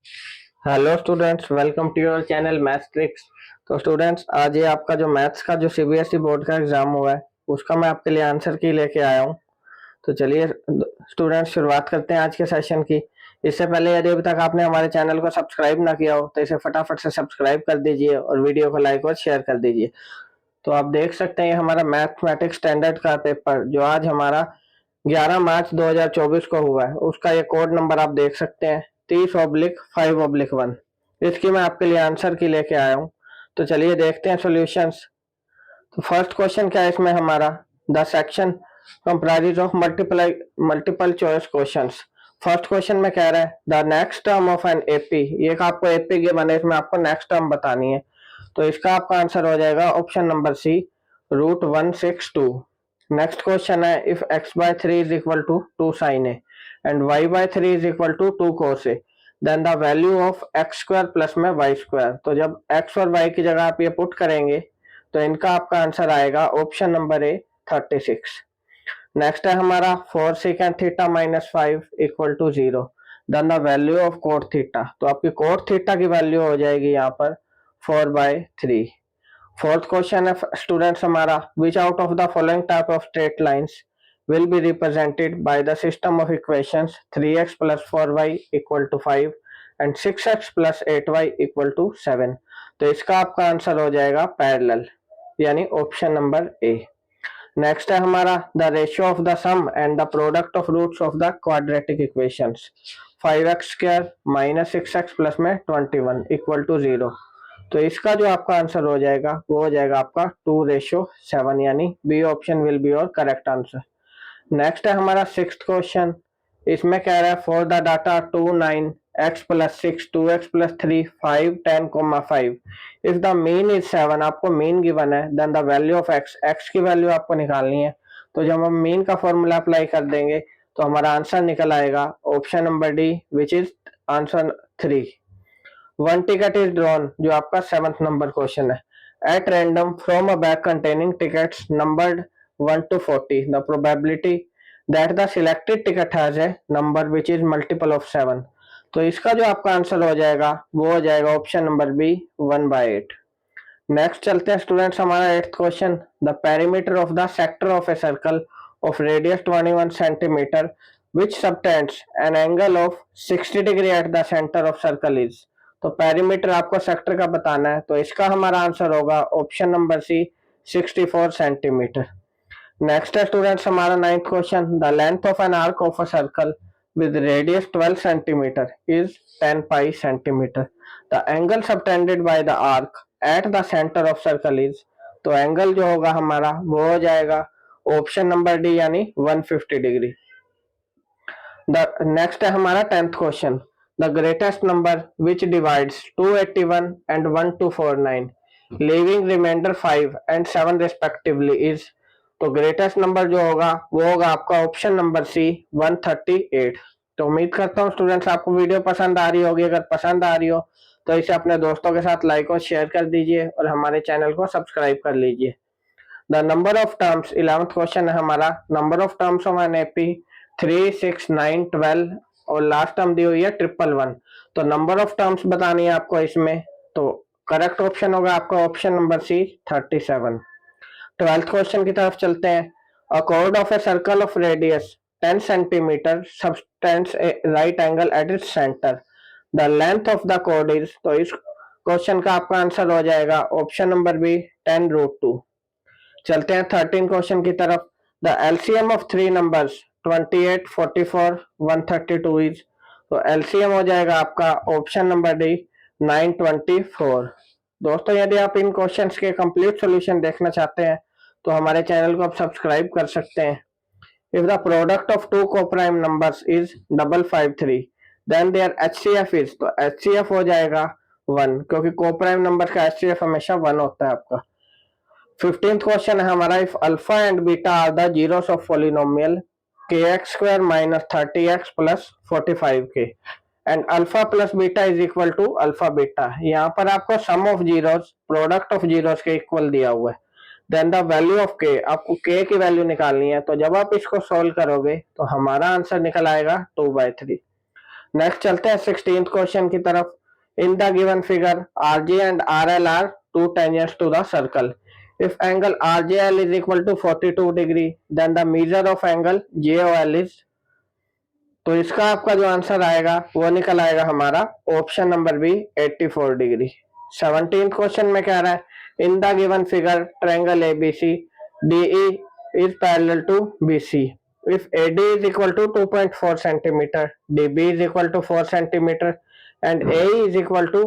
Hello students, welcome to your channel maths tricks. तो students, आज ये आपका जो मैथ्स का जो सीबीएसई बोर्ड का एग्जाम हुआ है उसका मैं आपके लिए आंसर की लेके आया हूँ। तो चलिए स्टूडेंट्स, शुरुआत करते हैं आज के सेशन की। इससे पहले यदि अभी तक आपने हमारे चैनल को सब्सक्राइब ना किया हो तो इसे फटाफट से सब्सक्राइब कर दीजिए और वीडियो को लाइक और शेयर कर दीजिए। तो आप देख सकते हैं हमारा मैथमेटिक्स स्टैंडर्ड का पेपर जो आज हमारा 11 मार्च 2024 को हुआ है, उसका ये कोड नंबर आप देख सकते हैं 30/5/1। इसकी मैं आपके लिए आंसर की लेके आया हूँ। तो चलिए देखते हैं सॉल्यूशंस। तो फर्स्ट क्वेश्चन क्या है इसमें हमारा, the section comprises of multiple choice questions. First question में कह रहा है the next term of an AP. ये आपको एपी गिवन है, इसमें आपको नेक्स्ट टर्म बतानी है। तो इसका आपका आंसर हो जाएगा option number C, √162। Next question है if x/3 is equal to 2 sin a and y/3 is equal to 2 cos a, then the value of x square plus में वाई स्क्वायर। तो जब x और y की जगह आप ये पुट करेंगे तो इनका आपका आंसर आएगा ऑप्शन नंबर ए, 36। नेक्स्ट है हमारा 4 secant theta minus 5 equal to 0, then the value of cot theta. तो आपकी कोट थीटा की वैल्यू हो जाएगी यहाँ पर 4/3। फोर्थ क्वेश्चन है स्टूडेंट्स हमारा, विच out of the following type of straight lines will be represented by the system of equations 3x plus 4y equal to 5 and 6x plus 8y equal to 7। तो इसका आपका answer हो जाएगा parallel, यानी option number A. Next है हमारा the ratio of the sum and the product of roots of the quadratic equations 5x² minus 6x plus में 21 equal to 0। तो इसका जो आपका आंसर हो जाएगा वो हो जाएगा आपका 2:7, यानी B option will be your correct answer. Next है हमारा सिक्स्थ क्वेश्चन। इसमें कह रहा है for the data 2 9 x plus 6 2x plus 3 5 10 5 if the mean is 7। आपको मीन गिवन है, then the value of x की वैल्यू आपको निकालनी है। तो जब हम मीन का फॉर्मूला अप्लाई कर देंगे तो हमारा आंसर निकल आएगा option number D, which is answer 3। One ticket is drawn, जो आपका 7th नंबर क्वेश्चन है, at random from a bag containing tickets numbered 1 to 40, the probability that the selected ticket has a number which is multiple of 7। तो इसका जो आपका answer हो जाएगा वो हो जाएगा ऑप्शन नंबर बी, 1/8। नेक्स्ट चलते हैं स्टूडेंट्स हमारा 8th question, the perimeter of the sector of a circle of radius 21 centimetre which subtends an angle of 60 degree at the centre of circle is. तो perimeter आपको sector का बताना है, तो इसका हमारा आंसर होगा option number C, 64 centimetre. Next है स्टूडेंट्स हमारा 9th question, the length of an arc of a circle with radius 12 centimetre is 10 pi centimetre. The angle subtended by the arc eight the centre of circle is. तो angle जो होगा हमारा वो हो जाएगा option number D, यानी 150 degree. The next है हमारा 10th question, the greatest number which divides 281 and 1249 leaving remainder 5 and 7 respectively is. तो ग्रेटेस्ट नंबर जो होगा वो होगा आपका ऑप्शन नंबर सी, 138। तो उम्मीद करता हूँ स्टूडेंट्स आपको वीडियो पसंद आ रही होगी। अगर पसंद आ रही हो तो इसे अपने दोस्तों के साथ लाइक और शेयर कर दीजिए और हमारे चैनल को सब्सक्राइब कर लीजिए। The number of terms, 11th question है हमारा, number of terms of an AP 3 6 9 12 और लास्ट टर्म दी हुई है 111। तो नंबर ऑफ टर्म्स बतानी है आपको इसमें, तो करेक्ट ऑप्शन होगा आपका ऑप्शन नंबर सी, 37। 12th क्वेश्चन की तरफ चलते हैं। अ chord of a circle of radius 10 centimetre subtends A right angle at its centre, the length of the chord is. तो इस क्वेश्चन का आपका आंसर हो जाएगा ऑप्शन नंबर बी, 10√2। चलते हैं 13 क्वेश्चन की तरफ। The LCM of three numbers 28 44 132 is. तो एलसीएम हो जाएगा आपका ऑप्शन नंबर डी, 924। दोस्तों यदि आप इन क्वेश्चंस के कंप्लीट सॉल्यूशन देखना चाहते हैं तो हमारे चैनल को आप सब्सक्राइब कर सकते हैं। If the product of two coprime numbers is 553 then their HCF is. तो एचसीएफ हो जाएगा 1, क्योंकि कोप्राइम नंबर का एचसीएफ हमेशा 1 होता है आपका। 15th क्वेश्चन है हमारा, if alpha and beta are the zeros of polynomial kx² minus 30x plus 45k and alpha plus beta is equal to alpha beta. यहाँ पर आपको sum of zeros product of zeros के equal दिया हुआ है। Then the value of k, आपको k की value निकालनी है। तो जब आप इसको सोल्व करोगे तो हमारा आंसर निकल आएगा 2/3। नेक्स्ट चलते हैं 16th क्वेश्चन की तरफ। In the given figure RG and RL are two tangents to the circle. If angle RJL is equal to 42 degree, then the measure of angle JOL is, तो इसका आपका जो आंसर आएगा वो निकल आएगा हमारा option number B 84 degree. 17th question में कह रहा है in the given figure triangle ABC DE is parallel to BC. If AD is equal to 2.4 centimeter, DB is equal to 4 centimeter and AE is equal to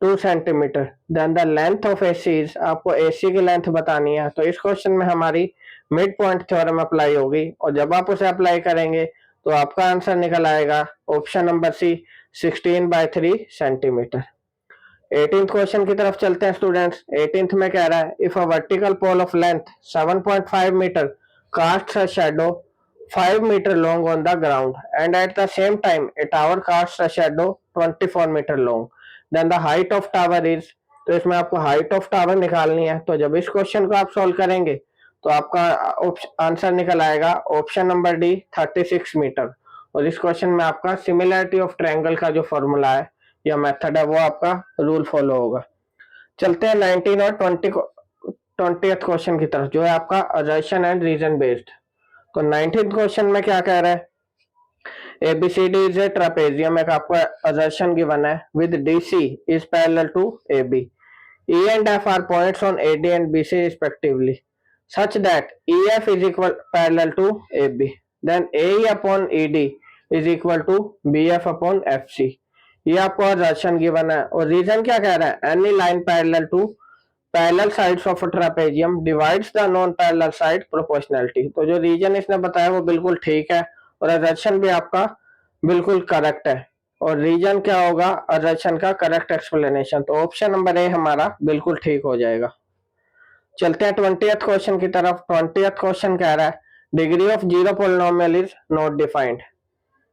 2 centimeter, then the length of AC is, आपको AC की length बतानी है। तो इस question में हमारी mid point theorem apply होगी और जब आप उसे अप्लाई करेंगे तो आपका आंसर निकल आएगा option number C 16/3 centimetre. 18th question की तरफ चलते हैं स्टूडेंट्स। 18th में कह रहा है if a vertical pole of length 7.5 metre casts a shadow 5 meter long on the ground and at the same time a tower casts a shadow 24 meter long, then the height of tower is, तो इसमें आपको height of tower निकालनी है। तो जब इस question को आप सॉल्व करेंगे तो आपका आंसर निकल आएगा ऑप्शन नंबर डी 36 मीटर। और इस क्वेश्चन में आपका सिमिलरिटी ऑफ ट्रायंगल का जो फॉर्मूला है या मेथड है वो आपका रूल फॉलो होगा। चलते हैं 19 और 20th क्वेश्चन की तरफ जो है आपका असर्शन एंड रीजन बेस्ड। तो 19th क्वेश्चन में क्या कह रहा है ABCD इज ए ट्रापेजियम, एक आपको असर्शन गिवन है with DC is parallel to AB, E and F are points on AD and BC respectively such that EF is equal parallel to AB, then AE upon ED is equal to BF upon FC। ये आपको assertion given है और reason क्या कह रहा है any line parallel to parallel sides of trapezium divides the non parallel side proportionality. तो जो रीजन इसने बताया वो बिल्कुल ठीक है और असर्शन भी आपका बिल्कुल करेक्ट है। और रीजन क्या होगा असर्शन का करेक्ट एक्सप्लेनेशन, तो ऑप्शन नंबर ए हमारा बिल्कुल ठीक हो जाएगा। चलते हैं 20th क्वेश्चन की तरफ। 20th क्वेश्चन कह रहा है degree of zero polynomial is not defined,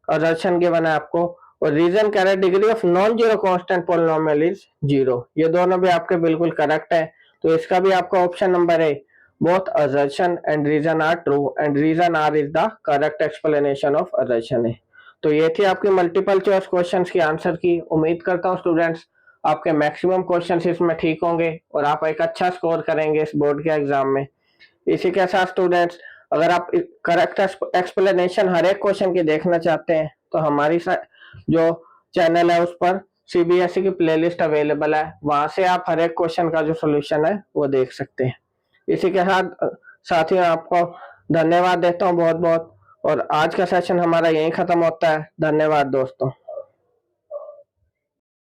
assertion given है आपको और रीजन कह रहा है degree of non zero constant polynomial is zero. ये दोनों भी आपके बिल्कुल करेक्ट है तो इसका भी आपका ऑप्शन नंबर है both assertion and reason are true and reason are is the correct explanation of assertion है। तो ये थी आपकी मल्टीपल चॉइस क्वेश्चंस की आंसर की। उम्मीद करता हूँ स्टूडेंट्स आपके मैक्सिमम क्वेश्चंस इसमें ठीक होंगे और आप एक अच्छा स्कोर करेंगे इस बोर्ड के एग्जाम में। इसी के साथ स्टूडेंट्स अगर आप करेक्ट एक्सप्लेनेशन हर एक क्वेश्चन की देखना चाहते हैं तो हमारी जो चैनल है उस पर CBSE की प्लेलिस्ट अवेलेबल है, वहां से आप हर एक क्वेश्चन का जो सोल्यूशन है वो देख सकते हैं। इसी के साथ ही आपको धन्यवाद देता हूँ बहुत बहुत और आज का सेशन हमारा यहीं खत्म होता है। धन्यवाद दोस्तों।